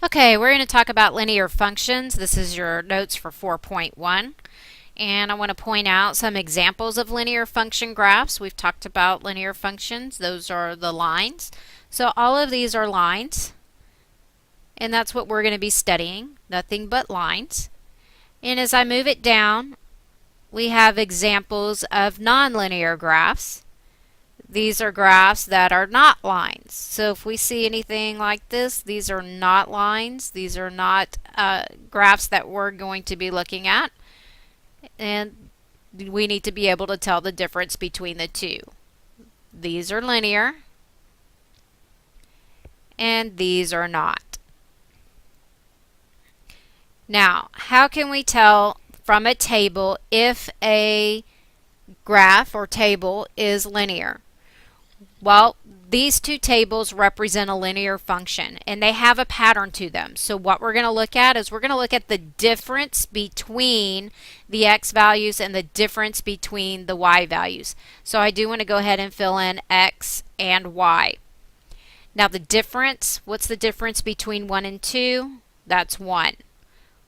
Okay, we're going to talk about linear functions. This is your notes for 4.1. And I want to point out some examples of linear function graphs. We've talked about linear functions. Those are the lines. So all of these are lines. And that's what we're going to be studying. Nothing but lines. And as I move it down, we have examples of nonlinear graphs. These are graphs that are not lines. So if we see anything like this, these are not lines. These are not graphs that we're going to be looking at. And we need to be able to tell the difference between the two. These are linear, and these are not. Now, how can we tell from a table if a graph or table is linear? Well, these two tables represent a linear function and they have a pattern to them. So what we're going to look at is we're going to look at the difference between the x values and the difference between the y values. So I do want to go ahead and fill in x and y. Now the difference, what's the difference between 1 and 2? That's 1.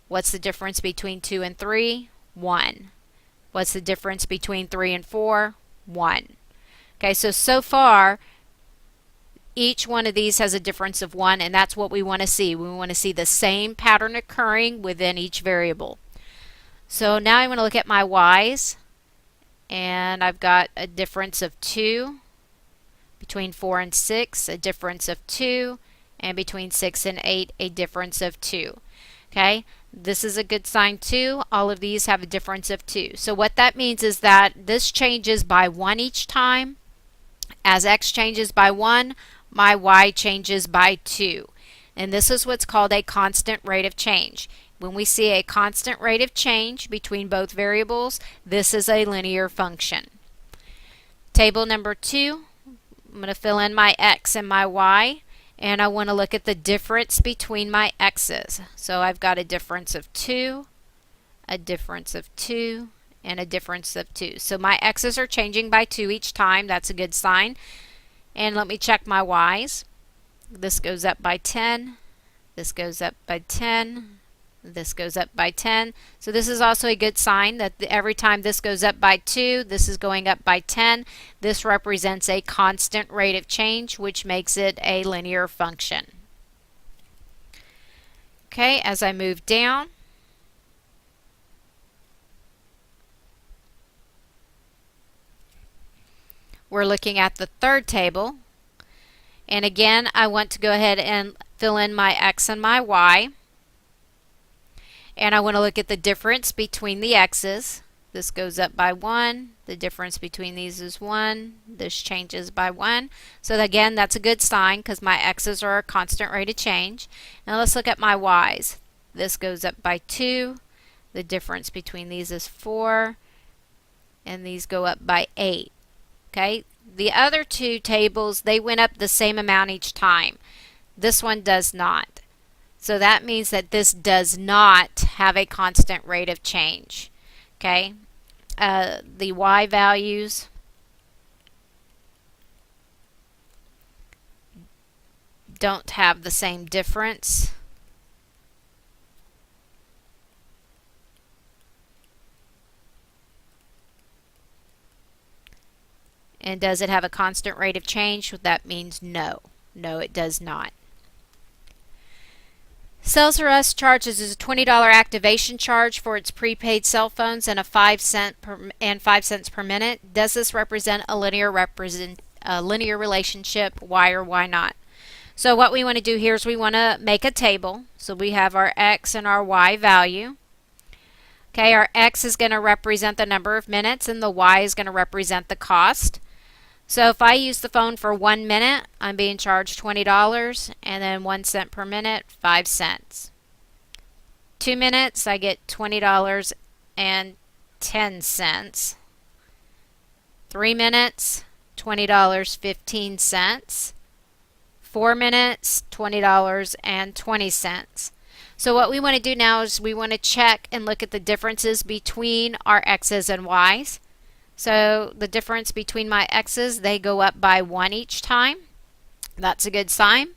What's the difference between 2 and 3? 1. What's the difference between 3 and 4? 1. Okay, so far, each one of these has a difference of 1, and that's what we want to see. We want to see the same pattern occurring within each variable. So now I'm going to look at my y's, and I've got a difference of 2 between 4 and 6, a difference of 2, and between 6 and 8, a difference of 2. Okay, this is a good sign too. All of these have a difference of 2. So what that means is that this changes by 1 each time. As x changes by 1, my y changes by 2. And this is what's called a constant rate of change. When we see a constant rate of change between both variables, this is a linear function. Table number 2, I'm going to fill in my x and my y, and I want to look at the difference between my x's. So I've got a difference of 2, a difference of 2, and a difference of 2. So my x's are changing by 2 each time. That's a good sign. And let me check my y's. This goes up by 10. This goes up by 10. This goes up by 10. So this is also a good sign that every time this goes up by 2, this is going up by 10. This represents a constant rate of change, which makes it a linear function. Okay, as I move down, we're looking at the third table, and again I want to go ahead and fill in my x and my y, and I want to look at the difference between the x's. This goes up by 1, the difference between these is 1, this changes by 1. So again, that's a good sign because my x's are a constant rate of change. Now let's look at my y's. This goes up by 2, the difference between these is 4, and these go up by 8. Okay, the other two tables, they went up the same amount each time. This one does not. So that means that this does not have a constant rate of change. Okay, the y values don't have the same difference. And does it have a constant rate of change? That means no. No, it does not. Cells R Us charges a $20 activation charge for its prepaid cell phones and 5 cents per minute. Does this represent a linear relationship? Why or why not? So what we want to do here is we want to make a table. So we have our x and our y value. Okay, our x is going to represent the number of minutes and the y is going to represent the cost. So if I use the phone for 1 minute, I'm being charged $20, and then 1 cent per minute, 5 cents. 2 minutes, I get $20.10. 3 minutes, $20.15. 4 minutes, $20.20. So what we want to do now is we want to check and look at the differences between our x's and y's. So the difference between my x's, they go up by 1 each time. That's a good sign.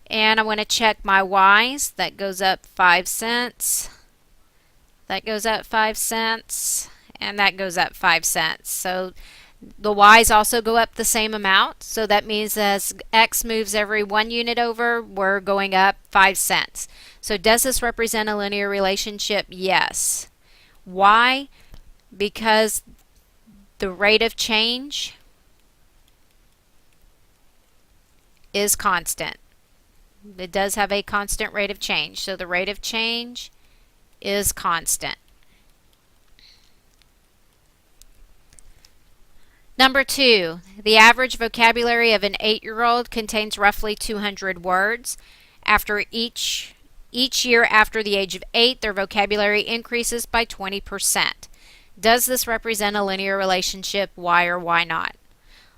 And I want to check my y's. That goes up 5 cents. That goes up 5 cents. And that goes up 5 cents. So the y's also go up the same amount. So that means as x moves every 1 unit over, we're going up 5 cents. So does this represent a linear relationship? Yes. Why? Because the rate of change is constant. It does have a constant rate of change. So the rate of change is constant. Number 2, the average vocabulary of an 8-year-old contains roughly 200 words. After each year after the age of 8, their vocabulary increases by 20%. Does this represent a linear relationship? Why or why not?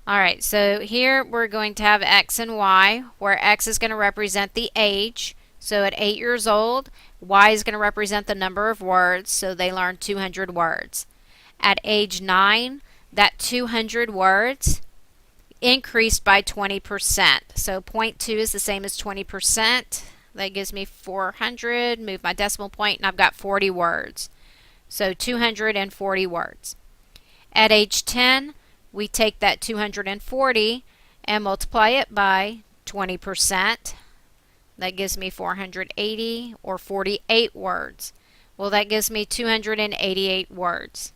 Alright, so here we're going to have x and y, where x is going to represent the age. So at 8 years old, y is going to represent the number of words, so they learn 200 words. At age 9, that 200 words increased by 20%. So 0.2 is the same as 20%. That gives me 400. Move my decimal point, and I've got 40 words. So 240 words. At age 10, we take that 240 and multiply it by 20%. That gives me 480 or 48 words. Well, that gives me 288 words.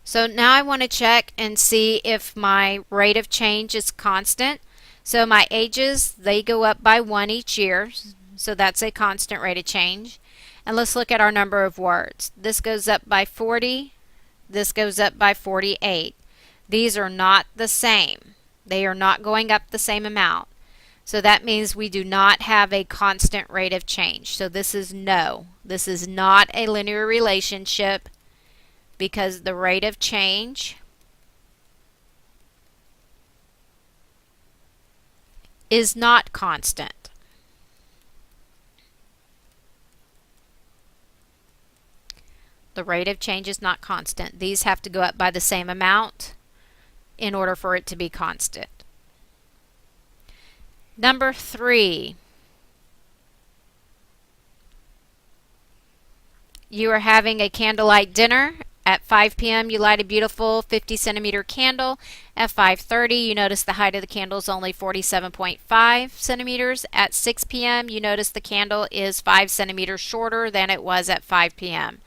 So now I want to check and see if my rate of change is constant. So my ages, they go up by 1 each year. So that's a constant rate of change. And let's look at our number of words. This goes up by 40. This goes up by 48. These are not the same. They are not going up the same amount. So that means we do not have a constant rate of change. So this is no. This is not a linear relationship because the rate of change is not constant. The rate of change is not constant. These have to go up by the same amount in order for it to be constant. Number 3. You are having a candlelight dinner. At 5 p.m. you light a beautiful 50 centimeter candle. At 5:30 you notice the height of the candle is only 47.5 centimeters. At 6 p.m. you notice the candle is 5 centimeters shorter than it was at 5 p.m.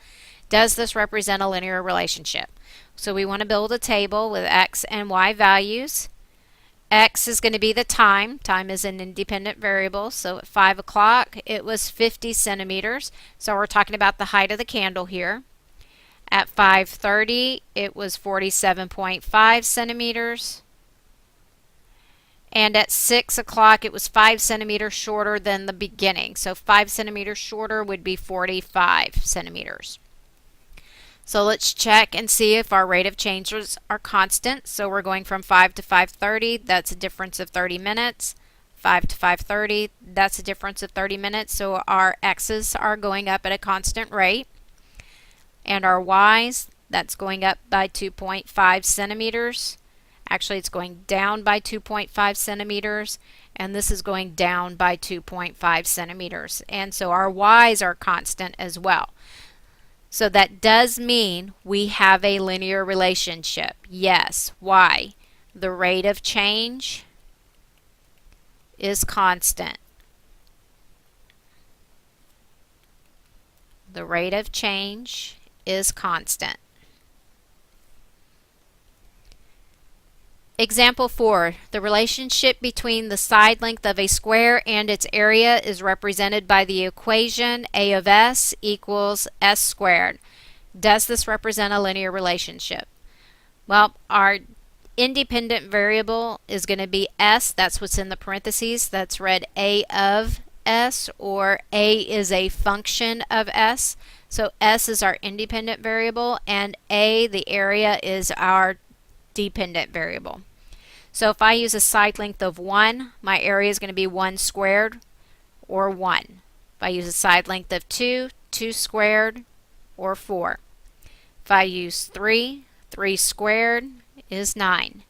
Does this represent a linear relationship? So we want to build a table with x and y values. X is going to be the time. Time is an independent variable. So at 5 o'clock it was 50 centimeters. So we're talking about the height of the candle here. At 5:30 it was 47.5 centimeters. And at 6 o'clock it was 5 centimeters shorter than the beginning. So 5 centimeters shorter would be 45 centimeters. So let's check and see if our rate of changes are constant. So we're going from 5 to 5:30. That's a difference of 30 minutes. 5 to 5:30. That's a difference of 30 minutes. So our x's are going up at a constant rate. And our y's, that's going up by 2.5 centimeters. Actually, it's going down by 2.5 centimeters. And this is going down by 2.5 centimeters. And so our y's are constant as well. So that does mean we have a linear relationship. Yes. Why? The rate of change is constant. The rate of change is constant. Example 4. The relationship between the side length of a square and its area is represented by the equation a of s equals s squared. Does this represent a linear relationship? Well, our independent variable is going to be s. That's what's in the parentheses. That's read a of s, or a is a function of s. So s is our independent variable, and a, the area, is our dependent variable. So if I use a side length of 1, my area is going to be 1 squared, or 1. If I use a side length of 2, 2 squared, or 4. If I use 3, 3 squared is 9.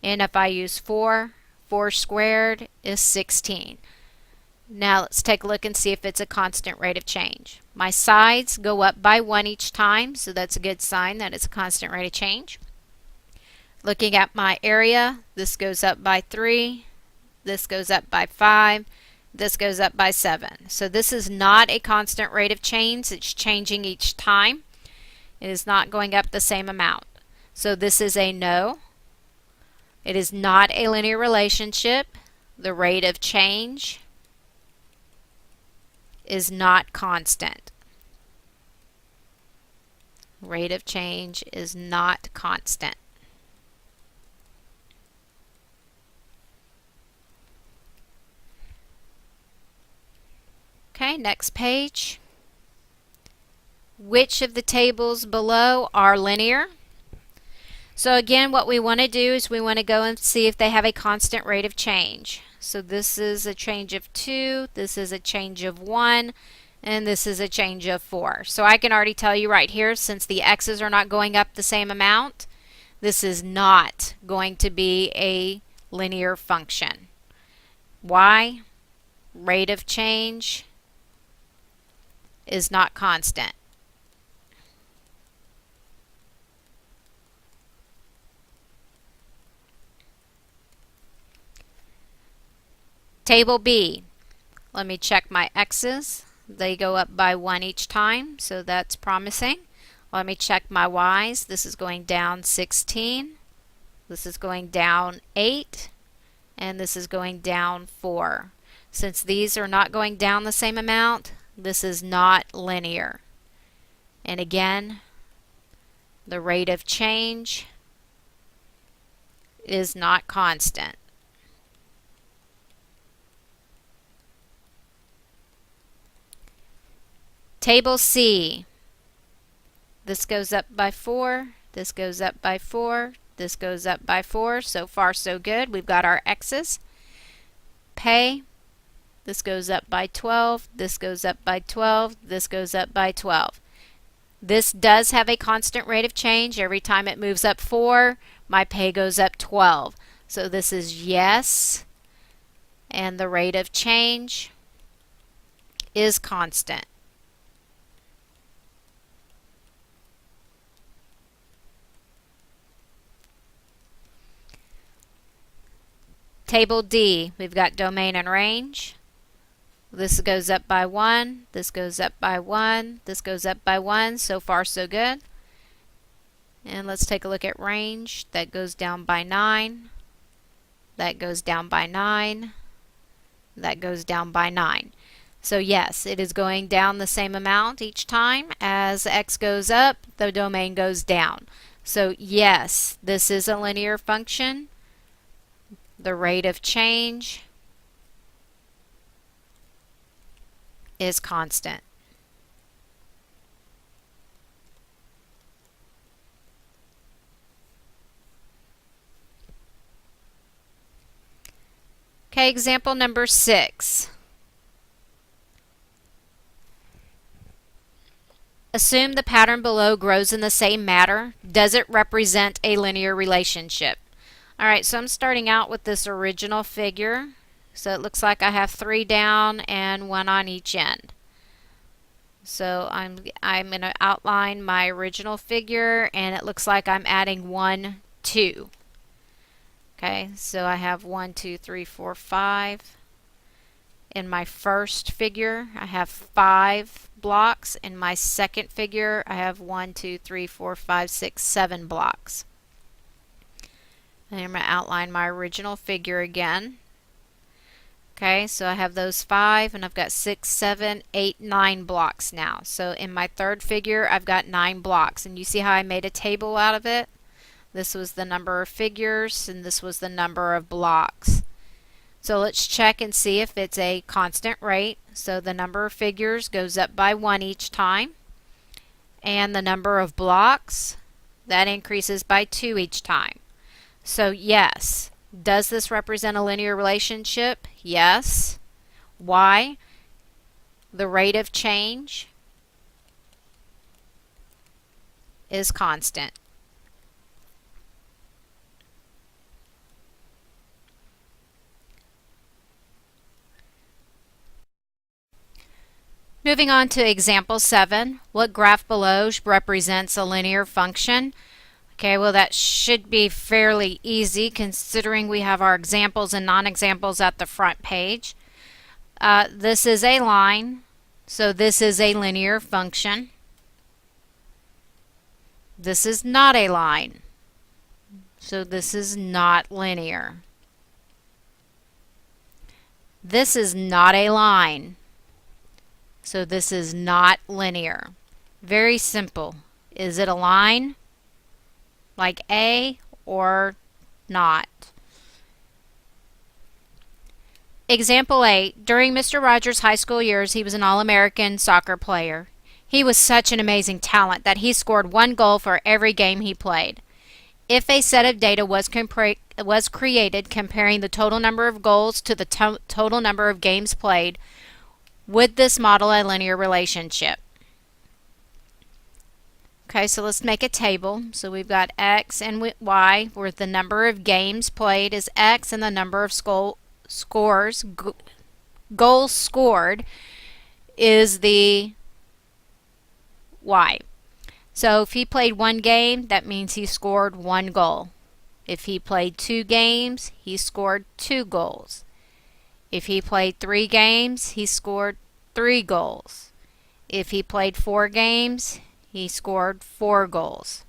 And if I use 4, 4 squared is 16. Now let's take a look and see if it's a constant rate of change. My sides go up by 1 each time, so that's a good sign that it's a constant rate of change. Looking at my area, this goes up by 3, this goes up by 5, this goes up by 7. So this is not a constant rate of change. It's changing each time. It is not going up the same amount. So this is a no. It is not a linear relationship. The rate of change is not constant. Rate of change is not constant. Okay, next page. Which of the tables below are linear? So again, what we want to do is we want to go and see if they have a constant rate of change. So this is a change of 2, this is a change of 1, and this is a change of 4. So I can already tell you right here, since the x's are not going up the same amount, this is not going to be a linear function. Why? Rate of change is not constant. Table B. Let me check my x's. They go up by 1 each time, so that's promising. Let me check my y's. This is going down 16. This is going down 8. And this is going down 4. Since these are not going down the same amount, this is not linear. And again, the rate of change is not constant. Table C. This goes up by 4, this goes up by 4, this goes up by 4. So far so good. We've got our x's. Pay. This goes up by 12, this goes up by 12, this goes up by 12. This does have a constant rate of change. Every time it moves up 4, my pay goes up 12. So this is yes, and the rate of change is constant. Table D, we've got domain and range. This goes up by 1, this goes up by 1, this goes up by 1. So far so good. And let's take a look at range. That goes down by 9. That goes down by 9. That goes down by 9. So yes, it is going down the same amount each time. As x goes up, the domain goes down. So yes, this is a linear function. The rate of change is constant. Okay, example number 6. Assume the pattern below grows in the same manner. Does it represent a linear relationship? Alright, so I'm starting out with this original figure. So it looks like I have 3 down and 1 on each end. So I'm going to outline my original figure, and it looks like I'm adding 1, 2. Okay, so I have 1, 2, 3, 4, 5. In my first figure, I have 5 blocks. In my second figure, I have 1, 2, 3, 4, 5, 6, 7 blocks. And I'm going to outline my original figure again. Okay, so I have those 5, and I've got 6, 7, 8, 9 blocks now. So in my third figure, I've got 9 blocks. And you see how I made a table out of it? This was the number of figures, and this was the number of blocks. So let's check and see if it's a constant rate. So the number of figures goes up by 1 each time. And the number of blocks, that increases by 2 each time. So yes, does this represent a linear relationship? Yes. Why? The rate of change is constant. Moving on to example 7, what graph below represents a linear function? Okay, well that should be fairly easy considering we have our examples and non-examples at the front page. This is a line, so this is a linear function. This is not a line, so this is not linear. This is not a line, so this is not linear. Very simple. Is it a line like A or not? Example 8. During Mr. Rogers' high school years, he was an All-American soccer player. He was such an amazing talent that he scored 1 goal for every game he played. If a set of data was created comparing the total number of goals to the total number of games played, would this model a linear relationship? Okay, so let's make a table. So we've got X and Y, where the number of games played is X and the number of goals scored is the Y. So if he played 1 game, that means he scored 1 goal. If he played 2 games, he scored 2 goals. If he played 3 games, he scored 3 goals. If he played 4 games, he scored 4 goals.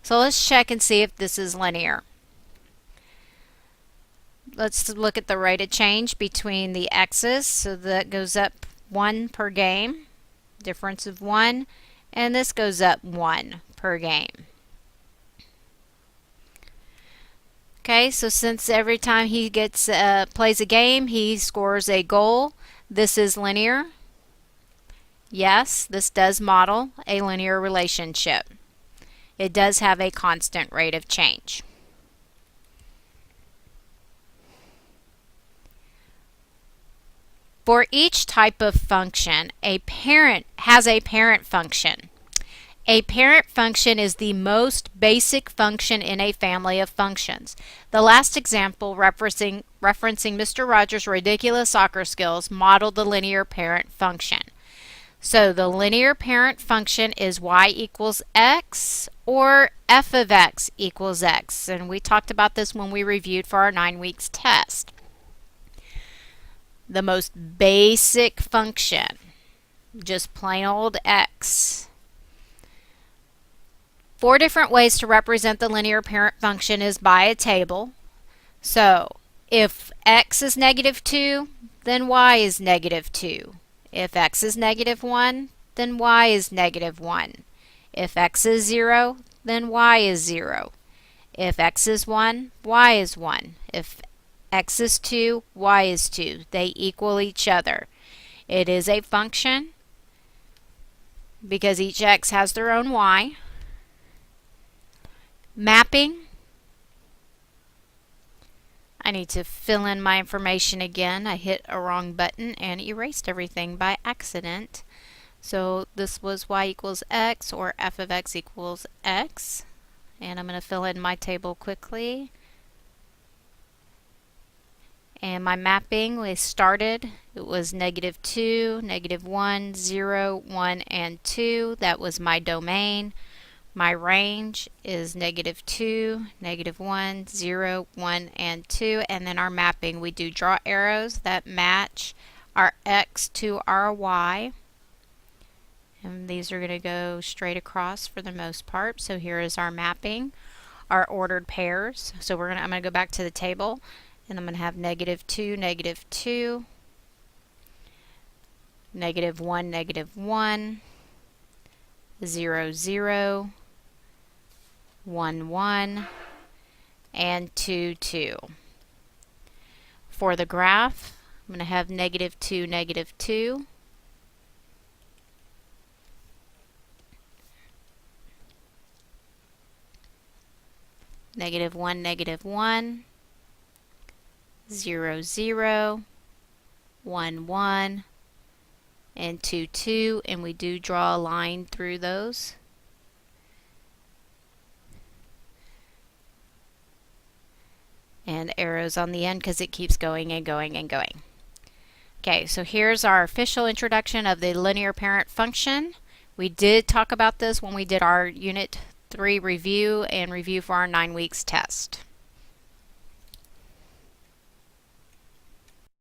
So let's check and see if this is linear. Let's look at the rate of change between the x's. So that goes up 1 per game, difference of 1, and this goes up 1 per game. Okay, so since every time he plays a game, he scores a goal, this is linear. Yes, this does model a linear relationship. It does have a constant rate of change. For each type of function, a parent has a parent function. A parent function is the most basic function in a family of functions. The last example, referencing Mr. Rogers' ridiculous soccer skills, modeled the linear parent function. So the linear parent function is y equals x or f of x equals x. And we talked about this when we reviewed for our 9 weeks test. The most basic function, just plain old x. 4 different ways to represent the linear parent function is by a table. So if x is -2, then y is -2. If x is -1, then y is -1. If x is 0, then y is 0. If x is 1, y is 1. If x is 2, y is 2. They equal each other. It is a function because each x has their own y. Mapping. I need to fill in my information again. I hit a wrong button and erased everything by accident. So this was y equals x or f of x equals x. And I'm going to fill in my table quickly. And my mapping, we started, it was -2, -1, 0, 1, and 2. That was my domain. My range is -2, -1, 0, 1, and 2. And then our mapping, we do draw arrows that match our x to our y. And these are going to go straight across for the most part. So here is our mapping, our ordered pairs. So I'm going to go back to the table. And I'm going to have -2, -2, -1, -1, 0, 0, 1, 1, and 2, 2. For the graph, I'm going to have -2, -2, -1, -1, 0, 0, 1, 1, and 2, 2, and we do draw a line through those. And arrows on the end because it keeps going and going and going. Okay, so here's our official introduction of the linear parent function. We did talk about this when we did our Unit 3 review and review for our 9 weeks test.